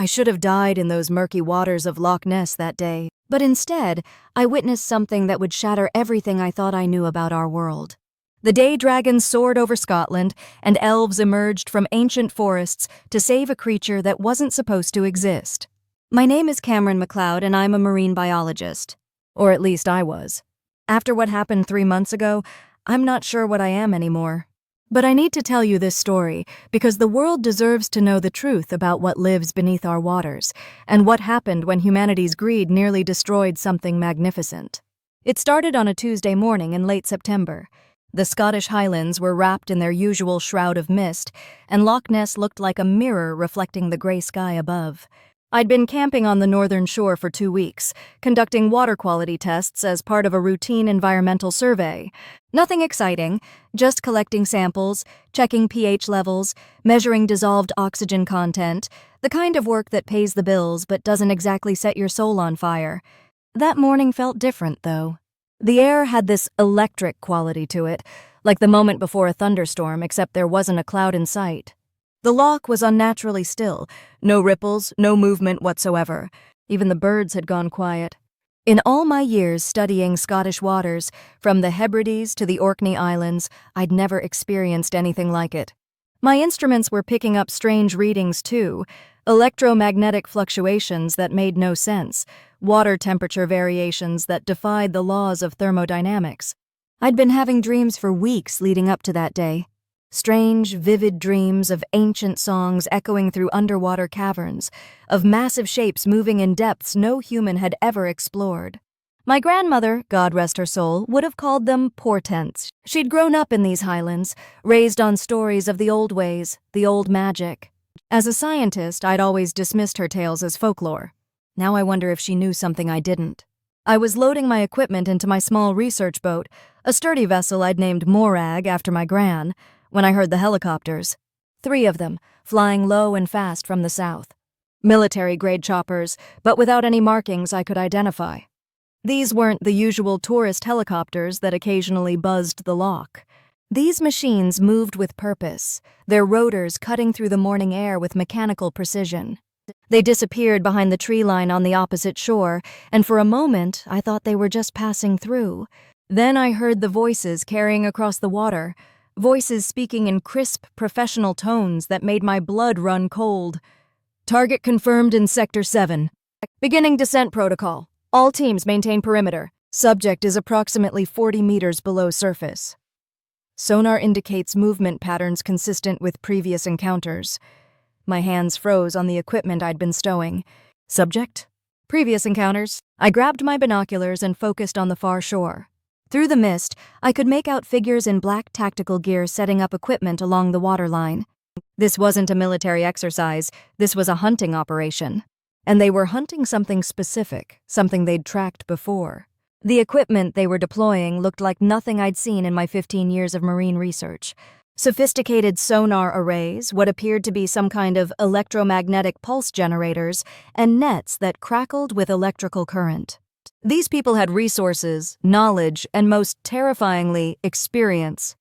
I should have died in those murky waters of Loch Ness that day, but instead, I witnessed something that would shatter everything I thought I knew about our world. The day dragons soared over Scotland, and elves emerged from ancient forests to save a creature that wasn't supposed to exist. My name is Cameron McLeod, and I'm a marine biologist. Or at least I was. After what happened 3 months ago, I'm not sure what I am anymore. But I need to tell you this story because the world deserves to know the truth about what lives beneath our waters and what happened when humanity's greed nearly destroyed something magnificent. It started on a Tuesday morning in late September. The Scottish Highlands were wrapped in their usual shroud of mist, and Loch Ness looked like a mirror reflecting the gray sky above. I'd been camping on the northern shore for 2 weeks, conducting water quality tests as part of a routine environmental survey. Nothing exciting, just collecting samples, checking pH levels, measuring dissolved oxygen content, the kind of work that pays the bills but doesn't exactly set your soul on fire. That morning felt different, though. The air had this electric quality to it, like the moment before a thunderstorm, except there wasn't a cloud in sight. The loch was unnaturally still, no ripples, no movement whatsoever. Even the birds had gone quiet. In all my years studying Scottish waters, from the Hebrides to the Orkney Islands, I'd never experienced anything like it. My instruments were picking up strange readings too, electromagnetic fluctuations that made no sense, water temperature variations that defied the laws of thermodynamics. I'd been having dreams for weeks leading up to that day. Strange, vivid dreams of ancient songs echoing through underwater caverns, of massive shapes moving in depths no human had ever explored. My grandmother, God rest her soul, would have called them portents. She'd grown up in these highlands, raised on stories of the old ways, the old magic. As a scientist, I'd always dismissed her tales as folklore. Now I wonder if she knew something I didn't. I was loading my equipment into my small research boat, a sturdy vessel I'd named Morag after my gran, when I heard the helicopters. 3 of them, flying low and fast from the south. Military-grade choppers, but without any markings I could identify. These weren't the usual tourist helicopters that occasionally buzzed the loch. These machines moved with purpose, their rotors cutting through the morning air with mechanical precision. They disappeared behind the tree line on the opposite shore, and for a moment I thought they were just passing through. Then I heard the voices carrying across the water, voices speaking in crisp, professional tones that made my blood run cold. Target confirmed in Sector 7. Beginning descent protocol. All teams maintain perimeter. Subject is approximately 40 meters below surface. Sonar indicates movement patterns consistent with previous encounters. My hands froze on the equipment I'd been stowing. Subject? Previous encounters. I grabbed my binoculars and focused on the far shore. Through the mist, I could make out figures in black tactical gear setting up equipment along the waterline. This wasn't a military exercise, this was a hunting operation. And they were hunting something specific, something they'd tracked before. The equipment they were deploying looked like nothing I'd seen in my 15 years of marine research. Sophisticated sonar arrays, what appeared to be some kind of electromagnetic pulse generators, and nets that crackled with electrical current. These people had resources, knowledge, and most terrifyingly, experience.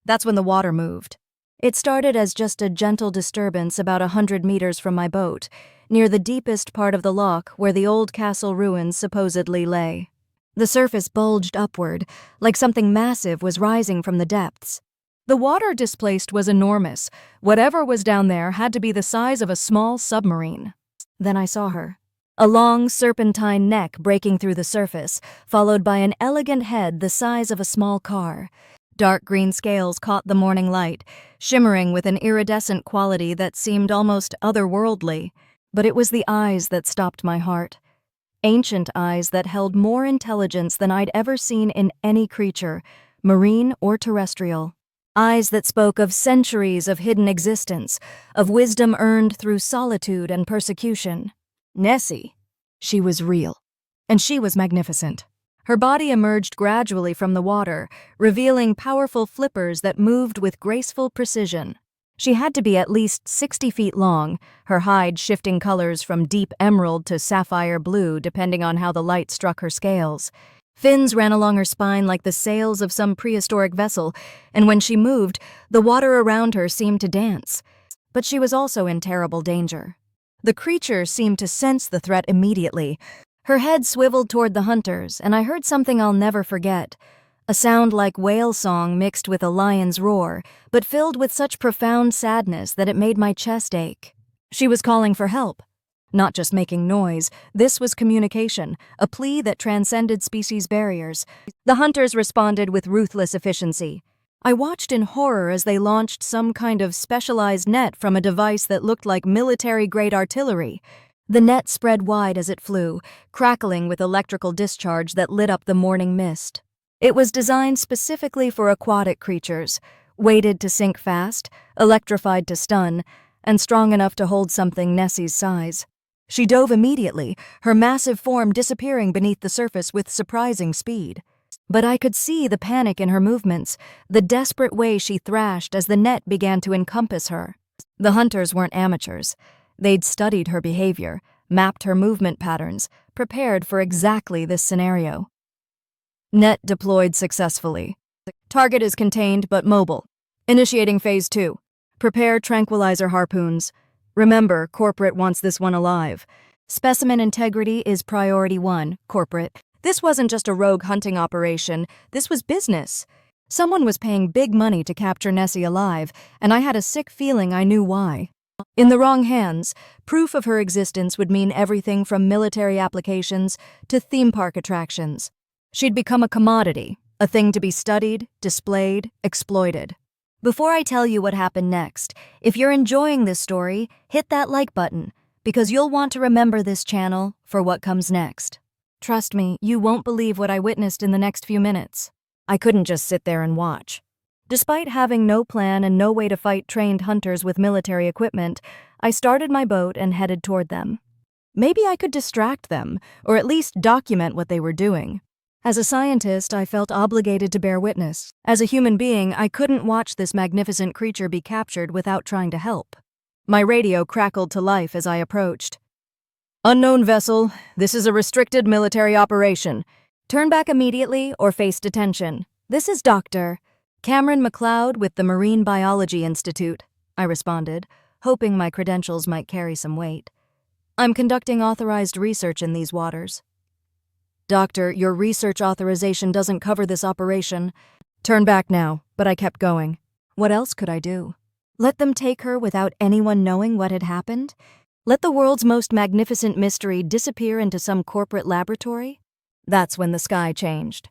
That's when the water moved. It started as just a gentle disturbance about 100 meters from my boat, near the deepest part of the loch where the old castle ruins supposedly lay. The surface bulged upward, like something massive was rising from the depths. The water displaced was enormous. Whatever was down there had to be the size of a small submarine. Then I saw her. A long, serpentine neck breaking through the surface, followed by an elegant head the size of a small car. Dark green scales caught the morning light, shimmering with an iridescent quality that seemed almost otherworldly. But it was the eyes that stopped my heart. Ancient eyes that held more intelligence than I'd ever seen in any creature, marine or terrestrial. Eyes that spoke of centuries of hidden existence, of wisdom earned through solitude and persecution. Nessie. She was real. And she was magnificent. Her body emerged gradually from the water, revealing powerful flippers that moved with graceful precision. She had to be at least 60 feet long, her hide shifting colors from deep emerald to sapphire blue depending on how the light struck her scales. Fins ran along her spine like the sails of some prehistoric vessel, and when she moved, the water around her seemed to dance. But she was also in terrible danger. The creature seemed to sense the threat immediately. Her head swiveled toward the hunters, and I heard something I'll never forget. A sound like whale song mixed with a lion's roar, but filled with such profound sadness that it made my chest ache. She was calling for help. Not just making noise, this was communication, a plea that transcended species barriers. The hunters responded with ruthless efficiency. I watched in horror as they launched some kind of specialized net from a device that looked like military-grade artillery. The net spread wide as it flew, crackling with electrical discharge that lit up the morning mist. It was designed specifically for aquatic creatures, weighted to sink fast, electrified to stun, and strong enough to hold something Nessie's size. She dove immediately, her massive form disappearing beneath the surface with surprising speed. But I could see the panic in her movements, the desperate way she thrashed as the net began to encompass her. The hunters weren't amateurs. They'd studied her behavior, mapped her movement patterns, prepared for exactly this scenario. Net deployed successfully. Target is contained but mobile. Initiating Phase 2. Prepare tranquilizer harpoons. Remember, Corporate wants this one alive. Specimen integrity is priority 1, Corporate. This wasn't just a rogue hunting operation, this was business. Someone was paying big money to capture Nessie alive, and I had a sick feeling I knew why. In the wrong hands, proof of her existence would mean everything from military applications to theme park attractions. She'd become a commodity, a thing to be studied, displayed, exploited. Before I tell you what happened next, if you're enjoying this story, hit that like button, because you'll want to remember this channel for what comes next. Trust me, you won't believe what I witnessed in the next few minutes. I couldn't just sit there and watch. Despite having no plan and no way to fight trained hunters with military equipment, I started my boat and headed toward them. Maybe I could distract them, or at least document what they were doing. As a scientist, I felt obligated to bear witness. As a human being, I couldn't watch this magnificent creature be captured without trying to help. My radio crackled to life as I approached. Unknown vessel, this is a restricted military operation. Turn back immediately or face detention. This is Dr. Cameron McLeod with the Marine Biology Institute, I responded, hoping my credentials might carry some weight. I'm conducting authorized research in these waters. Doctor, your research authorization doesn't cover this operation. Turn back now, but I kept going. What else could I do? Let them take her without anyone knowing what had happened? Let the world's most magnificent mystery disappear into some corporate laboratory? That's when the sky changed.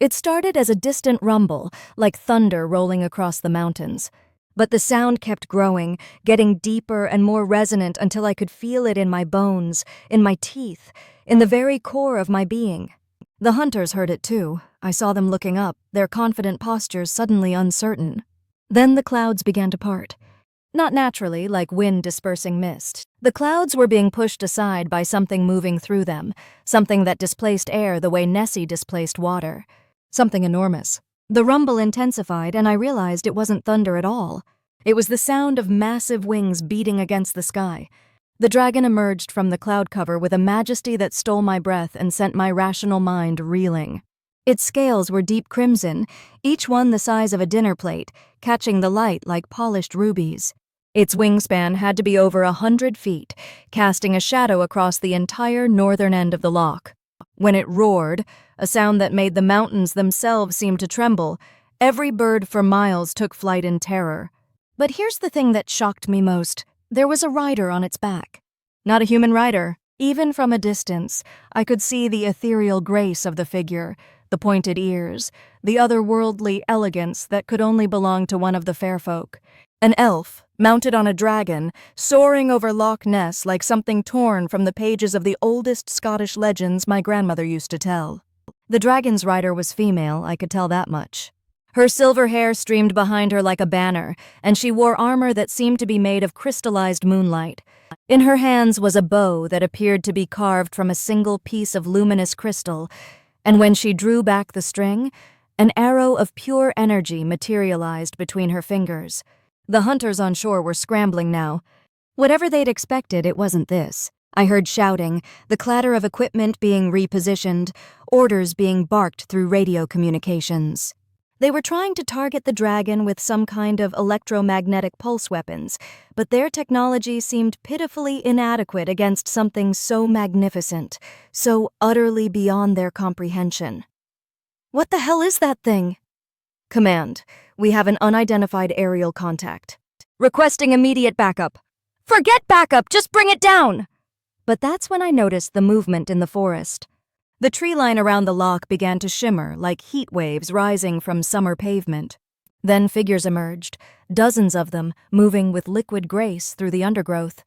It started as a distant rumble, like thunder rolling across the mountains. But the sound kept growing, getting deeper and more resonant until I could feel it in my bones, in my teeth, in the very core of my being. The hunters heard it too. I saw them looking up, their confident postures suddenly uncertain. Then the clouds began to part. Not naturally, like wind dispersing mist. The clouds were being pushed aside by something moving through them, something that displaced air the way Nessie displaced water. Something enormous. The rumble intensified, and I realized it wasn't thunder at all. It was the sound of massive wings beating against the sky. The dragon emerged from the cloud cover with a majesty that stole my breath and sent my rational mind reeling. Its scales were deep crimson, each one the size of a dinner plate, catching the light like polished rubies. Its wingspan had to be over 100 feet, casting a shadow across the entire northern end of the loch. When it roared, a sound that made the mountains themselves seem to tremble, every bird for miles took flight in terror. But here's the thing that shocked me most. There was a rider on its back. Not a human rider. Even from a distance, I could see the ethereal grace of the figure, the pointed ears, the otherworldly elegance that could only belong to one of the fair folk. An elf, mounted on a dragon, soaring over Loch Ness like something torn from the pages of the oldest Scottish legends my grandmother used to tell. The dragon's rider was female, I could tell that much. Her silver hair streamed behind her like a banner, and she wore armor that seemed to be made of crystallized moonlight. In her hands was a bow that appeared to be carved from a single piece of luminous crystal, and when she drew back the string, an arrow of pure energy materialized between her fingers. The hunters on shore were scrambling now. Whatever they'd expected, it wasn't this. I heard shouting, the clatter of equipment being repositioned, orders being barked through radio communications. They were trying to target the dragon with some kind of electromagnetic pulse weapons, but their technology seemed pitifully inadequate against something so magnificent, so utterly beyond their comprehension. "What the hell is that thing?" "Command, we have an unidentified aerial contact. Requesting immediate backup." "Forget backup, just bring it down!" But that's when I noticed the movement in the forest. The tree line around the loch began to shimmer like heat waves rising from summer pavement. Then figures emerged, dozens of them, moving with liquid grace through the undergrowth.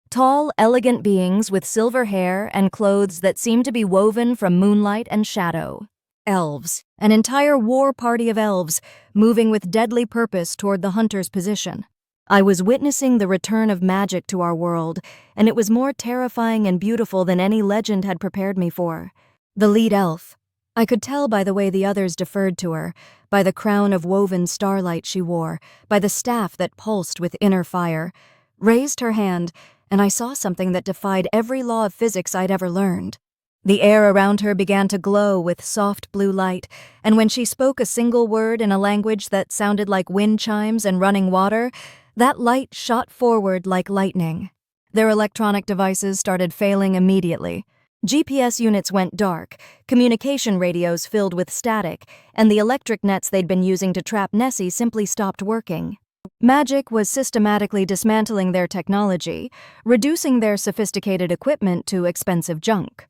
Tall, elegant beings with silver hair and clothes that seemed to be woven from moonlight and shadow. Elves, an entire war party of elves, moving with deadly purpose toward the hunter's position. I was witnessing the return of magic to our world, and it was more terrifying and beautiful than any legend had prepared me for. The lead elf, I could tell by the way the others deferred to her, by the crown of woven starlight she wore, by the staff that pulsed with inner fire, raised her hand, and I saw something that defied every law of physics I'd ever learned. The air around her began to glow with soft blue light, and when she spoke a single word in a language that sounded like wind chimes and running water, that light shot forward like lightning. Their electronic devices started failing immediately. GPS units went dark, communication radios filled with static, and the electric nets they'd been using to trap Nessie simply stopped working. Magic was systematically dismantling their technology, reducing their sophisticated equipment to expensive junk.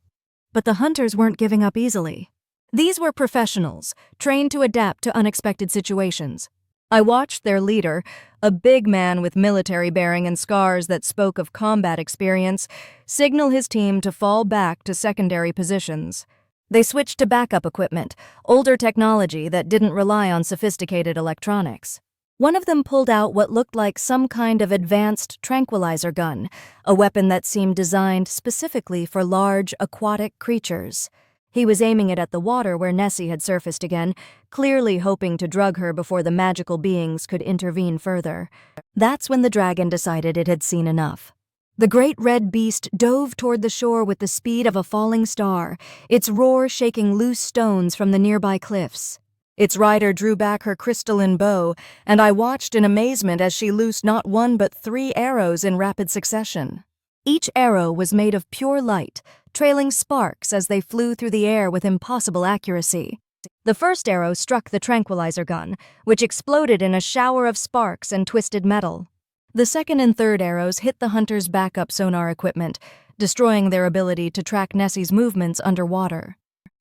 But the hunters weren't giving up easily. These were professionals, trained to adapt to unexpected situations. I watched their leader, a big man with military bearing and scars that spoke of combat experience, signal his team to fall back to secondary positions. They switched to backup equipment, older technology that didn't rely on sophisticated electronics. One of them pulled out what looked like some kind of advanced tranquilizer gun, a weapon that seemed designed specifically for large, aquatic creatures. He was aiming it at the water where Nessie had surfaced again, clearly hoping to drug her before the magical beings could intervene further. That's when the dragon decided it had seen enough. The great red beast dove toward the shore with the speed of a falling star, its roar shaking loose stones from the nearby cliffs. Its rider drew back her crystalline bow, and I watched in amazement as she loosed not one but 3 arrows in rapid succession. Each arrow was made of pure light, trailing sparks as they flew through the air with impossible accuracy. The first arrow struck the tranquilizer gun, which exploded in a shower of sparks and twisted metal. The second and third arrows hit the hunters' backup sonar equipment, destroying their ability to track Nessie's movements underwater.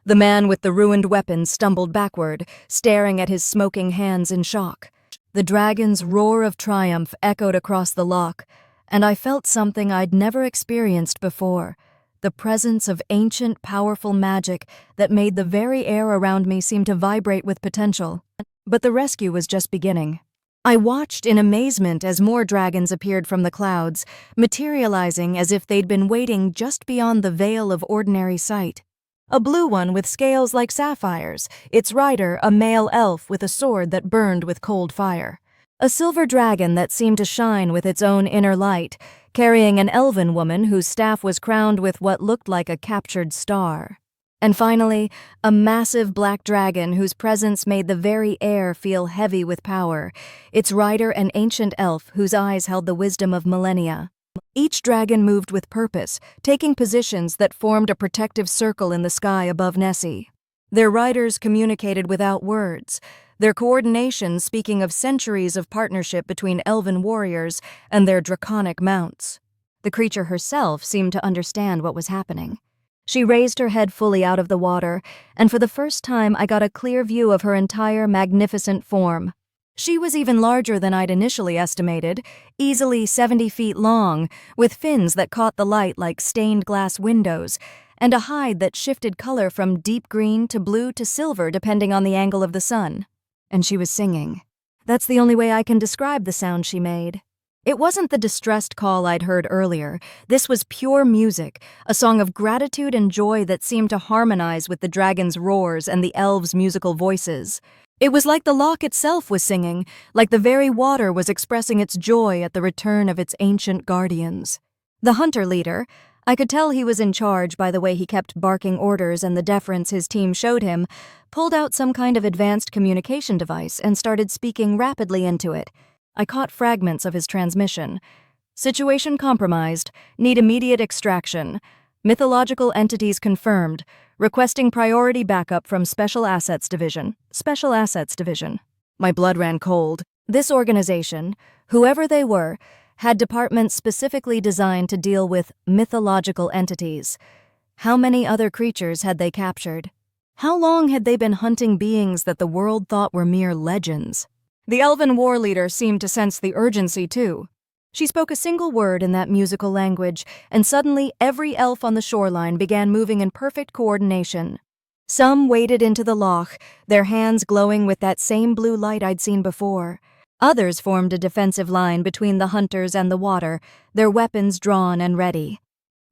The man with the ruined weapon stumbled backward, staring at his smoking hands in shock. The dragon's roar of triumph echoed across the loch, and I felt something I'd never experienced before, the presence of ancient, powerful magic that made the very air around me seem to vibrate with potential. But the rescue was just beginning. I watched in amazement as more dragons appeared from the clouds, materializing as if they'd been waiting just beyond the veil of ordinary sight. A blue one with scales like sapphires, its rider a male elf with a sword that burned with cold fire. A silver dragon that seemed to shine with its own inner light, carrying an elven woman whose staff was crowned with what looked like a captured star. And finally, a massive black dragon whose presence made the very air feel heavy with power, its rider an ancient elf whose eyes held the wisdom of millennia. Each dragon moved with purpose, taking positions that formed a protective circle in the sky above Nessie. Their riders communicated without words, their coordination speaking of centuries of partnership between elven warriors and their draconic mounts. The creature herself seemed to understand what was happening. She raised her head fully out of the water, and for the first time I got a clear view of her entire magnificent form. She was even larger than I'd initially estimated, easily 70 feet long, with fins that caught the light like stained glass windows, and a hide that shifted color from deep green to blue to silver depending on the angle of the sun. And she was singing. That's the only way I can describe the sound she made. It wasn't the distressed call I'd heard earlier. This was pure music, a song of gratitude and joy that seemed to harmonize with the dragon's roars and the elves' musical voices. It was like the loch itself was singing, like the very water was expressing its joy at the return of its ancient guardians. The hunter leader, I could tell he was in charge by the way he kept barking orders and the deference his team showed him, pulled out some kind of advanced communication device and started speaking rapidly into it. I caught fragments of his transmission. Situation compromised. Need immediate extraction. Mythological entities confirmed. Requesting priority backup from Special Assets Division. Special Assets Division. My blood ran cold. This organization, whoever they were, had departments specifically designed to deal with mythological entities. How many other creatures had they captured? How long had they been hunting beings that the world thought were mere legends? The elven war leader seemed to sense the urgency, too. She spoke a single word in that musical language, and suddenly every elf on the shoreline began moving in perfect coordination. Some waded into the loch, their hands glowing with that same blue light I'd seen before. Others formed a defensive line between the hunters and the water, their weapons drawn and ready.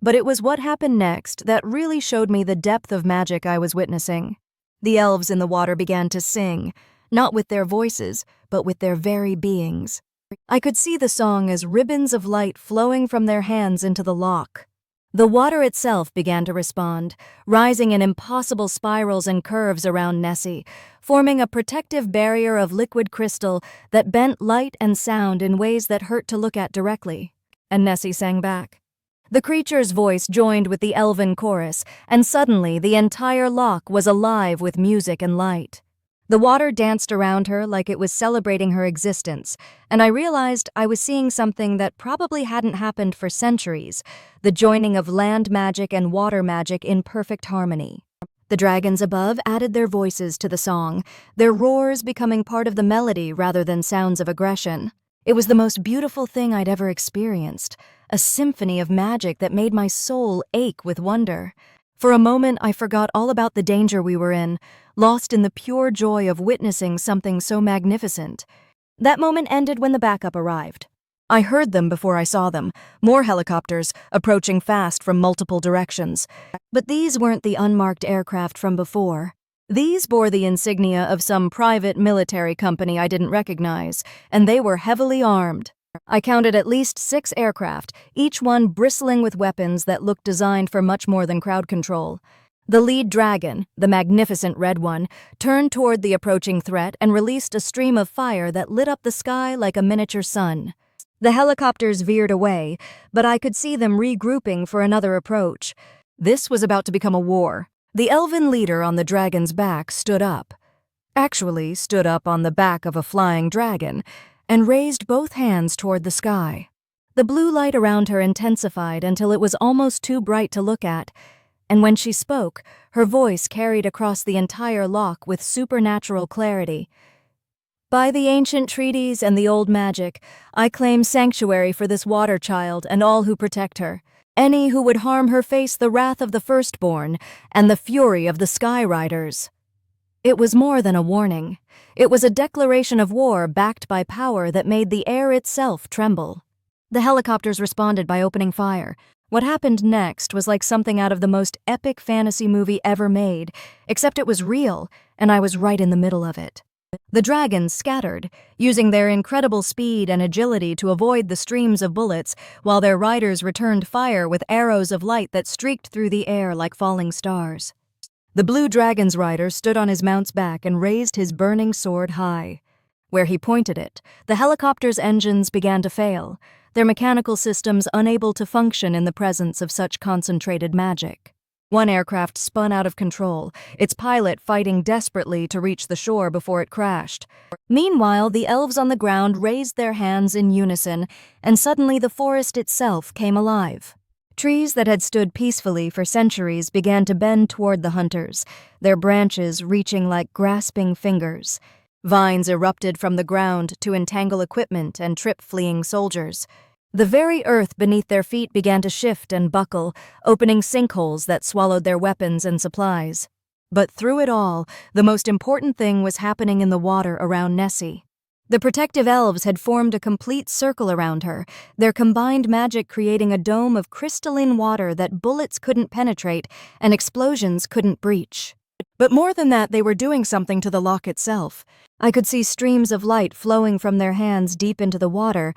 But it was what happened next that really showed me the depth of magic I was witnessing. The elves in the water began to sing, not with their voices, but with their very beings. I could see the song as ribbons of light flowing from their hands into the loch. The water itself began to respond, rising in impossible spirals and curves around Nessie, forming a protective barrier of liquid crystal that bent light and sound in ways that hurt to look at directly. And Nessie sang back. The creature's voice joined with the elven chorus, and suddenly the entire loch was alive with music and light. The water danced around her like it was celebrating her existence, and I realized I was seeing something that probably hadn't happened for centuries, the joining of land magic and water magic in perfect harmony. The dragons above added their voices to the song, their roars becoming part of the melody rather than sounds of aggression. It was the most beautiful thing I'd ever experienced, a symphony of magic that made my soul ache with wonder. For a moment, I forgot all about the danger we were in, lost in the pure joy of witnessing something so magnificent. That moment ended when the backup arrived. I heard them before I saw them, more helicopters approaching fast from multiple directions. But these weren't the unmarked aircraft from before. These bore the insignia of some private military company I didn't recognize, and they were heavily armed. I counted at least 6 aircraft, each one bristling with weapons that looked designed for much more than crowd control. The lead dragon, the magnificent red one, turned toward the approaching threat and released a stream of fire that lit up the sky like a miniature sun. The helicopters veered away, but I could see them regrouping for another approach. This was about to become a war. The elven leader on the dragon's back stood up. Actually, stood up on the back of a flying dragon, and raised both hands toward the sky. The blue light around her intensified until it was almost too bright to look at, and when she spoke, her voice carried across the entire loch with supernatural clarity. By the ancient treaties and the old magic, I claim sanctuary for this water child and all who protect her. Any who would harm her face the wrath of the firstborn and the fury of the Sky Riders. It was more than a warning. It was a declaration of war backed by power that made the air itself tremble. The helicopters responded by opening fire. What happened next was like something out of the most epic fantasy movie ever made, except it was real, and I was right in the middle of it. The dragons scattered, using their incredible speed and agility to avoid the streams of bullets, while their riders returned fire with arrows of light that streaked through the air like falling stars. The blue dragon's rider stood on his mount's back and raised his burning sword high. Where he pointed it, the helicopter's engines began to fail, their mechanical systems unable to function in the presence of such concentrated magic. One aircraft spun out of control, its pilot fighting desperately to reach the shore before it crashed. Meanwhile, the elves on the ground raised their hands in unison, and suddenly the forest itself came alive. Trees that had stood peacefully for centuries began to bend toward the hunters, their branches reaching like grasping fingers. Vines erupted from the ground to entangle equipment and trip fleeing soldiers. The very earth beneath their feet began to shift and buckle, opening sinkholes that swallowed their weapons and supplies. But through it all, the most important thing was happening in the water around Nessie. The protective elves had formed a complete circle around her, their combined magic creating a dome of crystalline water that bullets couldn't penetrate and explosions couldn't breach. But more than that, they were doing something to the loch itself. I could see streams of light flowing from their hands deep into the water,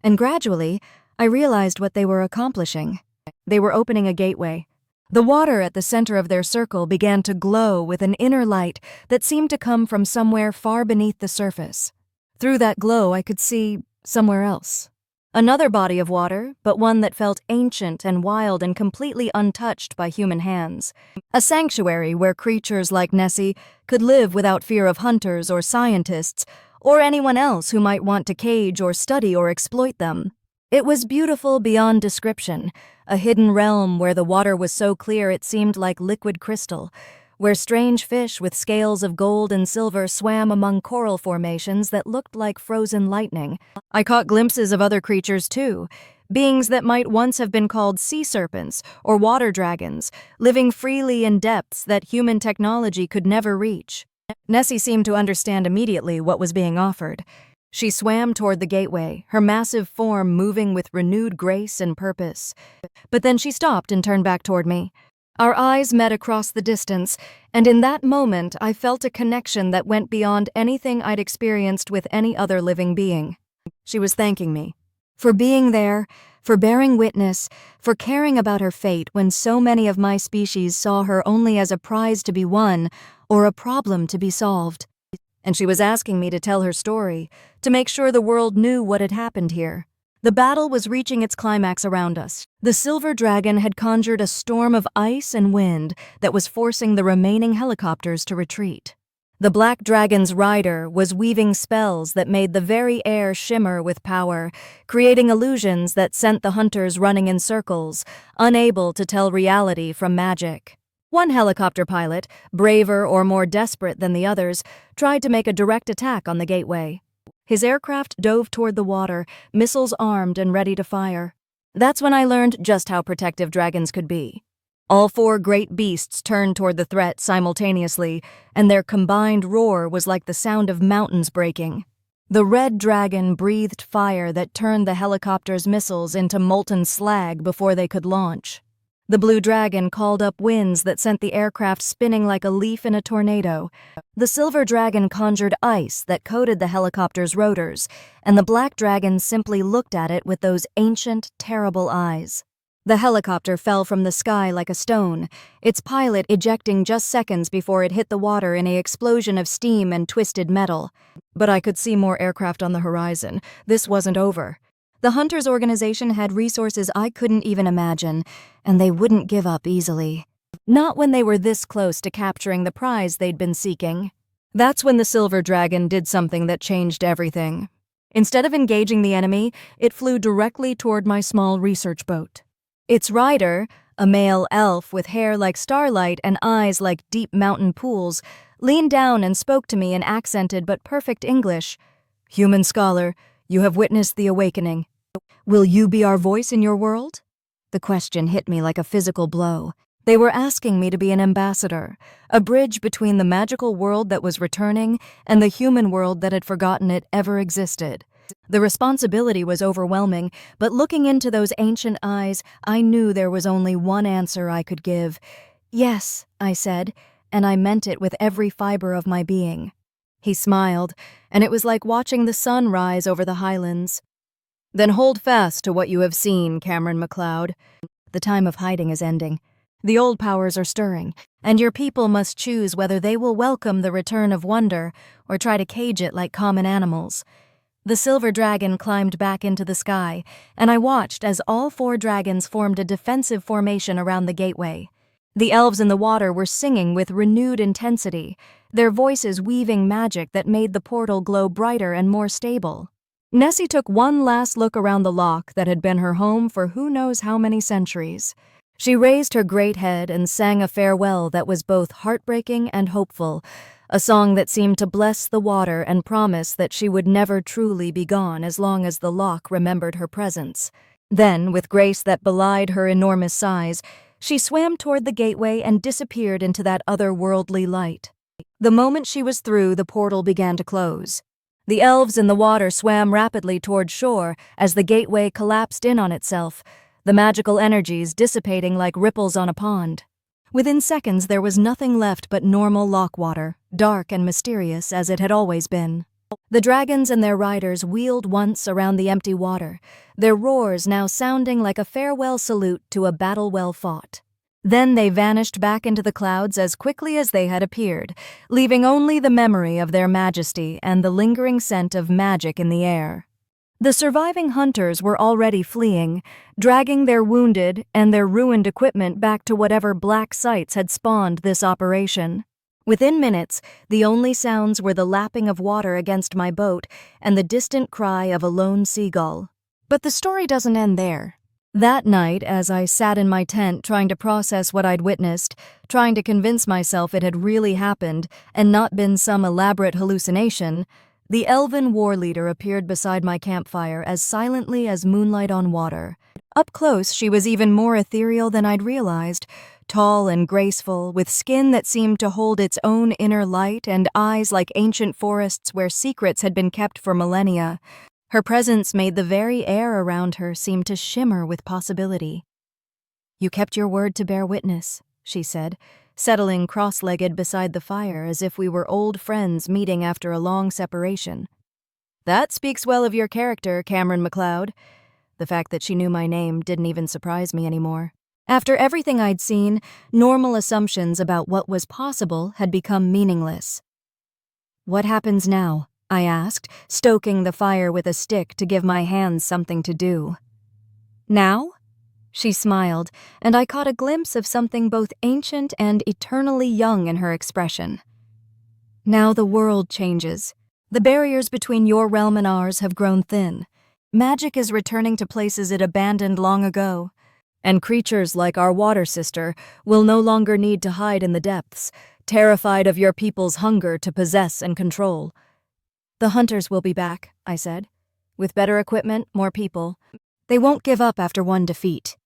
and gradually, I realized what they were accomplishing. They were opening a gateway. The water at the center of their circle began to glow with an inner light that seemed to come from somewhere far beneath the surface. Through that glow, I could see somewhere else. Another body of water, but one that felt ancient and wild and completely untouched by human hands. A sanctuary where creatures like Nessie could live without fear of hunters or scientists, or anyone else who might want to cage or study or exploit them. It was beautiful beyond description, a hidden realm where the water was so clear it seemed like liquid crystal, where strange fish with scales of gold and silver swam among coral formations that looked like frozen lightning. I caught glimpses of other creatures too, beings that might once have been called sea serpents or water dragons, living freely in depths that human technology could never reach. Nessie seemed to understand immediately what was being offered. She swam toward the gateway, her massive form moving with renewed grace and purpose. But then she stopped and turned back toward me. Our eyes met across the distance, and in that moment I felt a connection that went beyond anything I'd experienced with any other living being. She was thanking me for being there, for bearing witness, for caring about her fate when so many of my species saw her only as a prize to be won or a problem to be solved. And she was asking me to tell her story, to make sure the world knew what had happened here. The battle was reaching its climax around us. The silver dragon had conjured a storm of ice and wind that was forcing the remaining helicopters to retreat. The black dragon's rider was weaving spells that made the very air shimmer with power, creating illusions that sent the hunters running in circles, unable to tell reality from magic. One helicopter pilot, braver or more desperate than the others, tried to make a direct attack on the gateway. His aircraft dove toward the water, missiles armed and ready to fire. That's when I learned just how protective dragons could be. All four great beasts turned toward the threat simultaneously, and their combined roar was like the sound of mountains breaking. The red dragon breathed fire that turned the helicopter's missiles into molten slag before they could launch. The blue dragon called up winds that sent the aircraft spinning like a leaf in a tornado. The silver dragon conjured ice that coated the helicopter's rotors, and the black dragon simply looked at it with those ancient, terrible eyes. The helicopter fell from the sky like a stone, its pilot ejecting just seconds before it hit the water in an explosion of steam and twisted metal. But I could see more aircraft on the horizon. This wasn't over. The Hunters organization had resources I couldn't even imagine, and they wouldn't give up easily. Not when they were this close to capturing the prize they'd been seeking. That's when the silver dragon did something that changed everything. Instead of engaging the enemy, it flew directly toward my small research boat. Its rider, a male elf with hair like starlight and eyes like deep mountain pools, leaned down and spoke to me in accented but perfect English. "Human scholar, you have witnessed the awakening. Will you be our voice in your world?" The question hit me like a physical blow. They were asking me to be an ambassador, a bridge between the magical world that was returning and the human world that had forgotten it ever existed. The responsibility was overwhelming, but looking into those ancient eyes, I knew there was only one answer I could give. "Yes," I said, and I meant it with every fiber of my being. He smiled, and it was like watching the sun rise over the highlands. "Then hold fast to what you have seen, Cameron MacLeod. The time of hiding is ending. The old powers are stirring, and your people must choose whether they will welcome the return of wonder or try to cage it like common animals." The silver dragon climbed back into the sky, and I watched as all four dragons formed a defensive formation around the gateway. The elves in the water were singing with renewed intensity, their voices weaving magic that made the portal glow brighter and more stable. Nessie took one last look around the loch that had been her home for who knows how many centuries. She raised her great head and sang a farewell that was both heartbreaking and hopeful, a song that seemed to bless the water and promise that she would never truly be gone as long as the loch remembered her presence. Then, with grace that belied her enormous size, she swam toward the gateway and disappeared into that otherworldly light. The moment she was through, the portal began to close. The elves in the water swam rapidly toward shore as the gateway collapsed in on itself, the magical energies dissipating like ripples on a pond. Within seconds, there was nothing left but normal loch water, dark and mysterious as it had always been. The dragons and their riders wheeled once around the empty water, their roars now sounding like a farewell salute to a battle well fought. Then they vanished back into the clouds as quickly as they had appeared, leaving only the memory of their majesty and the lingering scent of magic in the air. The surviving hunters were already fleeing, dragging their wounded and their ruined equipment back to whatever black sites had spawned this operation. Within minutes, the only sounds were the lapping of water against my boat and the distant cry of a lone seagull. But the story doesn't end there. That night, as I sat in my tent trying to process what I'd witnessed, trying to convince myself it had really happened and not been some elaborate hallucination, the elven war leader appeared beside my campfire as silently as moonlight on water. Up close, she was even more ethereal than I'd realized, tall and graceful, with skin that seemed to hold its own inner light and eyes like ancient forests where secrets had been kept for millennia. Her presence made the very air around her seem to shimmer with possibility. "You kept your word to bear witness," she said, settling cross-legged beside the fire as if we were old friends meeting after a long separation. "That speaks well of your character, Cameron MacLeod." The fact that she knew my name didn't even surprise me anymore. After everything I'd seen, normal assumptions about what was possible had become meaningless. "What happens now?" I asked, stoking the fire with a stick to give my hands something to do. "Now?" She smiled, and I caught a glimpse of something both ancient and eternally young in her expression. "Now the world changes. The barriers between your realm and ours have grown thin. Magic is returning to places it abandoned long ago. And creatures like our water sister will no longer need to hide in the depths, terrified of your people's hunger to possess and control." "The hunters will be back," I said. "With better equipment, more people. They won't give up after one defeat."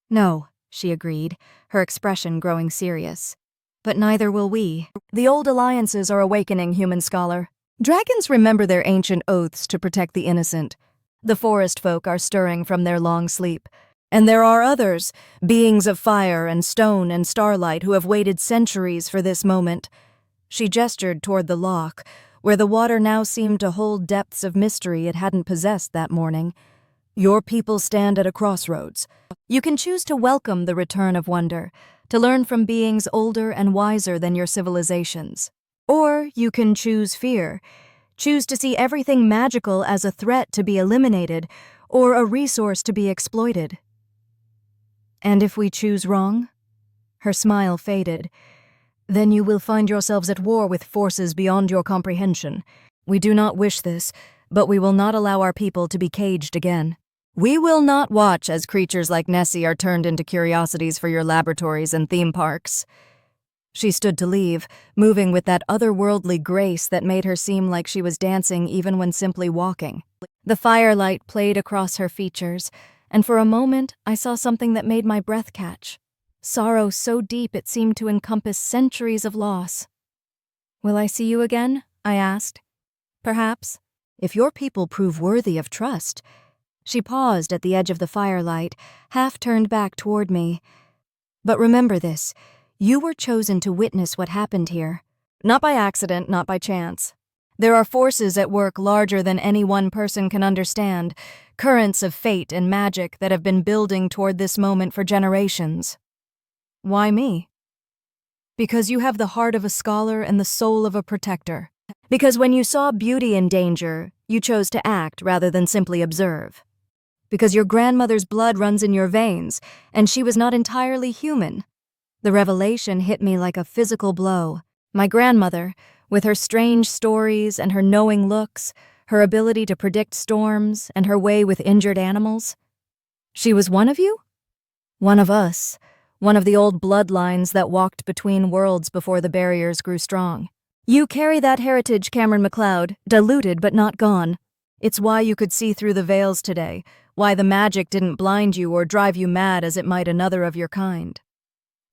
"No," she agreed, her expression growing serious. "But neither will we. The old alliances are awakening, human scholar. Dragons remember their ancient oaths to protect the innocent. The forest folk are stirring from their long sleep. And there are others, beings of fire and stone and starlight, who have waited centuries for this moment." She gestured toward the loch, where the water now seemed to hold depths of mystery it hadn't possessed that morning. "Your people stand at a crossroads. You can choose to welcome the return of wonder, to learn from beings older and wiser than your civilizations. Or you can choose fear, choose to see everything magical as a threat to be eliminated or a resource to be exploited." "And if we choose wrong?" Her smile faded. "Then you will find yourselves at war with forces beyond your comprehension. We do not wish this, but we will not allow our people to be caged again. We will not watch as creatures like Nessie are turned into curiosities for your laboratories and theme parks." She stood to leave, moving with that otherworldly grace that made her seem like she was dancing even when simply walking. The firelight played across her features, and for a moment I saw something that made my breath catch. Sorrow so deep it seemed to encompass centuries of loss. "Will I see you again?" I asked. "Perhaps, if your people prove worthy of trust." She paused at the edge of the firelight, half turned back toward me. "But remember this, you were chosen to witness what happened here. Not by accident, not by chance. There are forces at work larger than any one person can understand, currents of fate and magic that have been building toward this moment for generations." "Why me?" "Because you have the heart of a scholar and the soul of a protector. Because when you saw beauty in danger, you chose to act rather than simply observe. Because your grandmother's blood runs in your veins, and she was not entirely human." The revelation hit me like a physical blow. My grandmother, with her strange stories and her knowing looks, her ability to predict storms, and her way with injured animals. She was one of you? One of us. One of the old bloodlines that walked between worlds before the barriers grew strong. You carry that heritage, Cameron MacLeod, diluted but not gone. It's why you could see through the veils today, why the magic didn't blind you or drive you mad as it might another of your kind.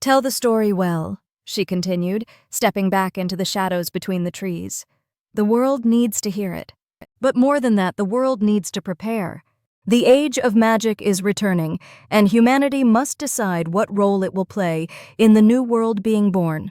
"Tell the story well," she continued, stepping back into the shadows between the trees. "The world needs to hear it. But more than that, the world needs to prepare. The age of magic is returning, and humanity must decide what role it will play in the new world being born."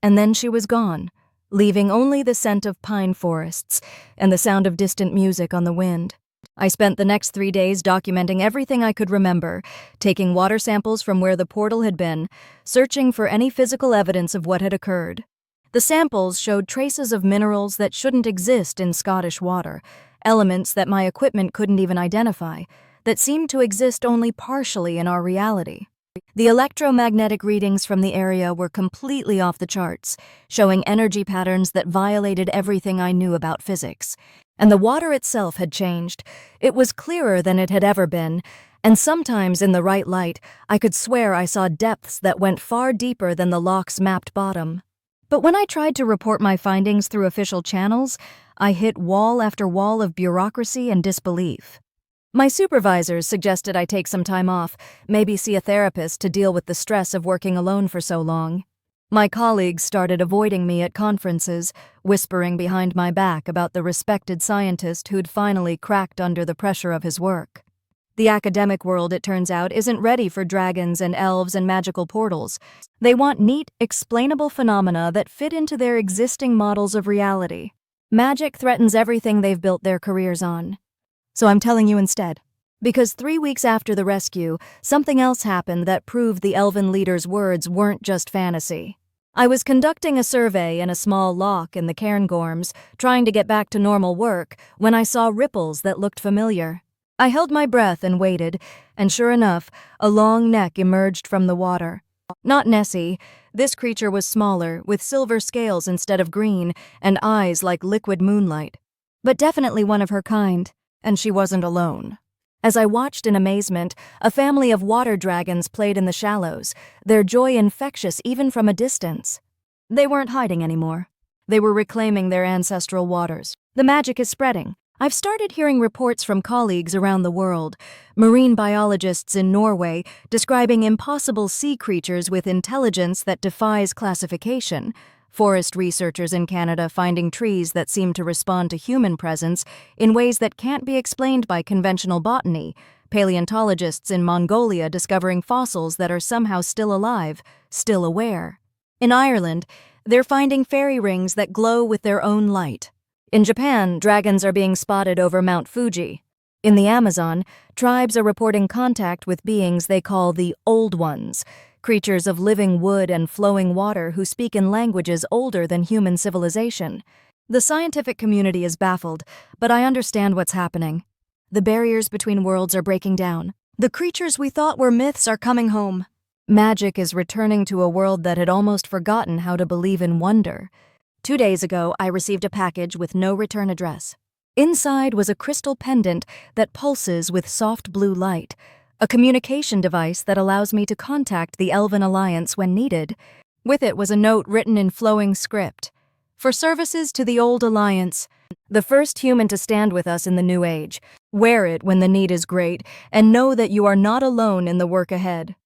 And then she was gone, leaving only the scent of pine forests and the sound of distant music on the wind. I spent the next 3 days documenting everything I could remember, taking water samples from where the portal had been, searching for any physical evidence of what had occurred. The samples showed traces of minerals that shouldn't exist in Scottish water, elements that my equipment couldn't even identify, that seemed to exist only partially in our reality. The electromagnetic readings from the area were completely off the charts, showing energy patterns that violated everything I knew about physics. And the water itself had changed. It was clearer than it had ever been, and sometimes in the right light, I could swear I saw depths that went far deeper than the loch's mapped bottom. But when I tried to report my findings through official channels, I hit wall after wall of bureaucracy and disbelief. My supervisors suggested I take some time off, maybe see a therapist to deal with the stress of working alone for so long. My colleagues started avoiding me at conferences, whispering behind my back about the respected scientist who'd finally cracked under the pressure of his work. The academic world, it turns out, isn't ready for dragons and elves and magical portals. They want neat, explainable phenomena that fit into their existing models of reality. Magic threatens everything they've built their careers on. So I'm telling you instead. Because 3 weeks after the rescue, something else happened that proved the elven leader's words weren't just fantasy. I was conducting a survey in a small loch in the Cairngorms, trying to get back to normal work, when I saw ripples that looked familiar. I held my breath and waited, and sure enough, a long neck emerged from the water. Not Nessie. This creature was smaller, with silver scales instead of green, and eyes like liquid moonlight. But definitely one of her kind. And she wasn't alone. As I watched in amazement, a family of water dragons played in the shallows, their joy infectious even from a distance. They weren't hiding anymore. They were reclaiming their ancestral waters. The magic is spreading. I've started hearing reports from colleagues around the world, marine biologists in Norway describing impossible sea creatures with intelligence that defies classification, forest researchers in Canada finding trees that seem to respond to human presence in ways that can't be explained by conventional botany, paleontologists in Mongolia discovering fossils that are somehow still alive, still aware. In Ireland, they're finding fairy rings that glow with their own light. In Japan, dragons are being spotted over Mount Fuji. In the Amazon, tribes are reporting contact with beings they call the Old Ones, creatures of living wood and flowing water who speak in languages older than human civilization. The scientific community is baffled, but I understand what's happening. The barriers between worlds are breaking down. The creatures we thought were myths are coming home. Magic is returning to a world that had almost forgotten how to believe in wonder. 2 days ago, I received a package with no return address. Inside was a crystal pendant that pulses with soft blue light, a communication device that allows me to contact the Elven Alliance when needed. With it was a note written in flowing script. For services to the Old Alliance, the first human to stand with us in the new age. Wear it when the need is great, and know that you are not alone in the work ahead.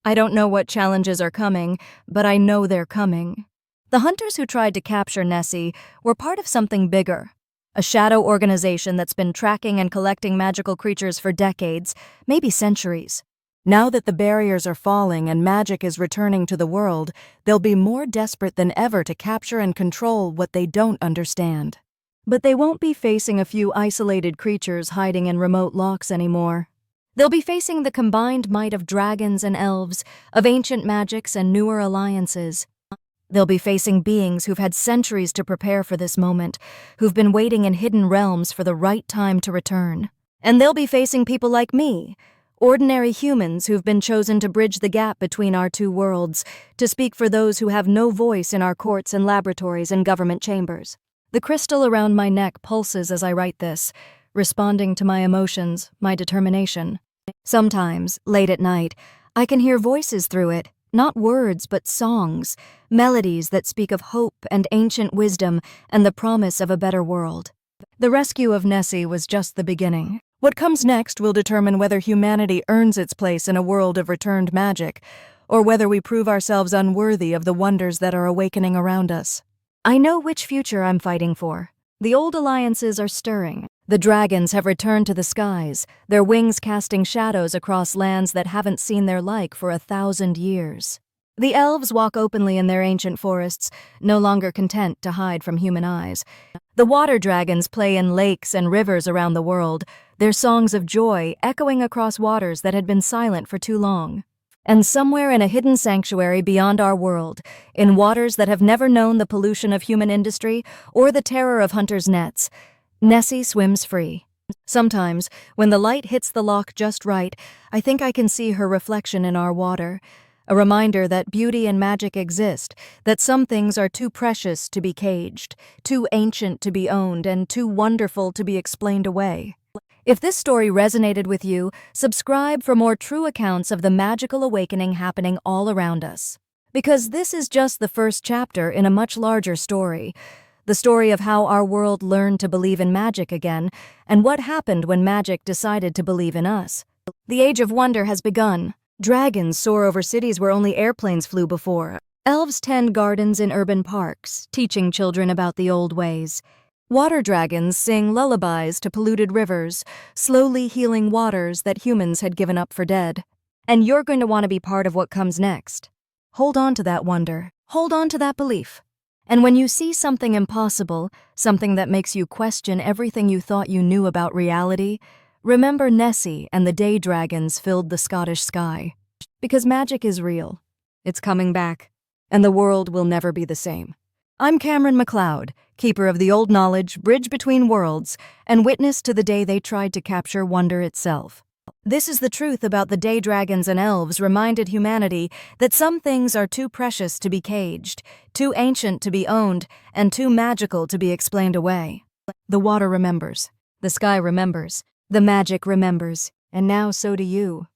I don't know what challenges are coming, but I know they're coming. The hunters who tried to capture Nessie were part of something bigger. A shadow organization that's been tracking and collecting magical creatures for decades, maybe centuries. Now that the barriers are falling and magic is returning to the world, they'll be more desperate than ever to capture and control what they don't understand. But they won't be facing a few isolated creatures hiding in remote lochs anymore. They'll be facing the combined might of dragons and elves, of ancient magics and newer alliances. They'll be facing beings who've had centuries to prepare for this moment, who've been waiting in hidden realms for the right time to return. And they'll be facing people like me, ordinary humans who've been chosen to bridge the gap between our two worlds, to speak for those who have no voice in our courts and laboratories and government chambers. The crystal around my neck pulses as I write this, responding to my emotions, my determination. Sometimes, late at night, I can hear voices through it. Not words, but songs, melodies that speak of hope and ancient wisdom and the promise of a better world. The rescue of Nessie was just the beginning. What comes next will determine whether humanity earns its place in a world of returned magic, or whether we prove ourselves unworthy of the wonders that are awakening around us. I know which future I'm fighting for. The old alliances are stirring. The dragons have returned to the skies, their wings casting shadows across lands that haven't seen their like for 1,000 years. The elves walk openly in their ancient forests, no longer content to hide from human eyes. The water dragons play in lakes and rivers around the world, their songs of joy echoing across waters that had been silent for too long. And somewhere in a hidden sanctuary beyond our world, in waters that have never known the pollution of human industry or the terror of hunters' nets, Nessie swims free. Sometimes, when the light hits the loch just right, I think I can see her reflection in our water. A reminder that beauty and magic exist, that some things are too precious to be caged, too ancient to be owned, and too wonderful to be explained away. If this story resonated with you, subscribe for more true accounts of the magical awakening happening all around us. Because this is just the first chapter in a much larger story. The story of how our world learned to believe in magic again, and what happened when magic decided to believe in us. The Age of Wonder has begun. Dragons soar over cities where only airplanes flew before. Elves tend gardens in urban parks, teaching children about the old ways. Water dragons sing lullabies to polluted rivers, slowly healing waters that humans had given up for dead. And you're going to want to be part of what comes next. Hold on to that wonder. Hold on to that belief. And when you see something impossible, something that makes you question everything you thought you knew about reality, remember Nessie and the day dragons filled the Scottish sky. Because magic is real. It's coming back. And the world will never be the same. I'm Cameron McLeod, keeper of the old knowledge, bridge between worlds, and witness to the day they tried to capture wonder itself. This is the truth about the day dragons and elves reminded humanity that some things are too precious to be caged, too ancient to be owned, and too magical to be explained away. The water remembers. The sky remembers. The magic remembers. And now so do you.